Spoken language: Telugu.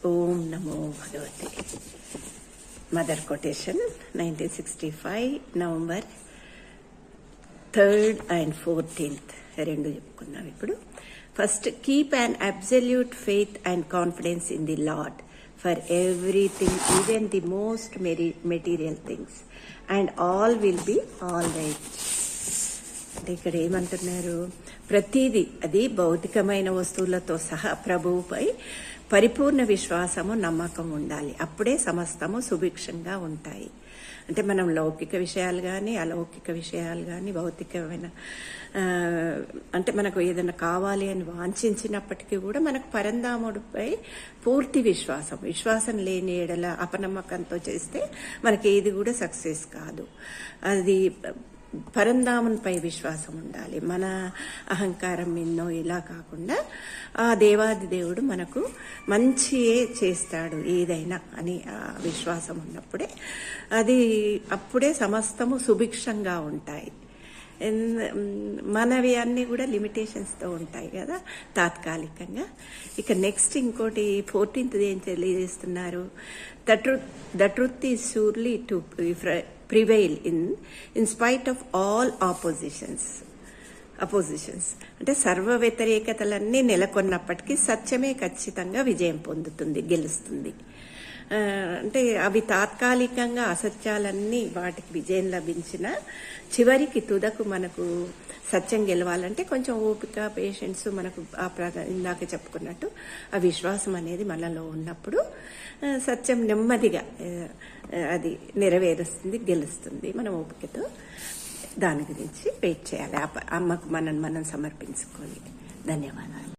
ఓం నమో భగవతే. Mother quotation 1965 November 3rd and 14th రెండు చెప్పుకున్నాం. ఇప్పుడు first, keep an absolute faith and confidence in the lord for everything, even the most material things, and all will be all right. అంటే ఇక్కడ ఏమంటున్నారు, ప్రతిదీ, అది భౌతికమైన వస్తువులతో సహా ప్రభువుపై పరిపూర్ణ విశ్వాసము, నమ్మకం ఉండాలి. అప్పుడే సమస్తము సుభిక్షంగా ఉంటాయి. అంటే మనం లౌకిక విషయాలు కానీ, అలౌకిక విషయాలు కానీ, భౌతికమైన అంటే మనకు ఏదైనా కావాలి అని వాంఛించినప్పటికీ కూడా మనకు పరంధాముడిపై పూర్తి విశ్వాసం లేని ఎడల అపనమ్మకంతో చేస్తే మనకి ఏది కూడా సక్సెస్ కాదు. అది పరంధామునిపై విశ్వాసం ఉండాలి. మన అహంకారం ఎన్నో ఇలా కాకుండా ఆ దేవాది దేవుడు మనకు మంచియే చేస్తాడు ఏదైనా అని ఆ విశ్వాసం ఉన్నప్పుడే అప్పుడే సమస్తము సుభిక్షంగా ఉంటాయి. మనవి అన్నీ కూడా లిమిటేషన్స్తో ఉంటాయి కదా తాత్కాలికంగా. ఇక నెక్స్ట్ ఇంకోటి 14th ఏం తెలియజేస్తున్నారు, the truth is surely to prevail in spite of all oppositions. అంటే సర్వ వ్యతిరేకతలన్నీ నెలకొన్నప్పటికీ సత్యమే ఖచ్చితంగా విజయం పొందుతుంది, గెలుస్తుంది. అంటే అవి తాత్కాలికంగా అసత్యాలన్నీ వాటికి విజయం లభించిన చివరికి తుదకు మనకు సత్యం గెలవాలంటే కొంచెం ఓపిక, పేషెన్స్, మనకు ఇందాక చెప్పుకున్నట్టు ఆ విశ్వాసం అనేది మనలో ఉన్నప్పుడు సత్యం నెమ్మదిగా అది నెరవేరుస్తుంది, గెలుస్తుంది. మనం ఓపికతో దాని గురించి వెయిట్ చేయాలి. అమ్మకు మనం సమర్పించుకొని. ధన్యవాదాలు.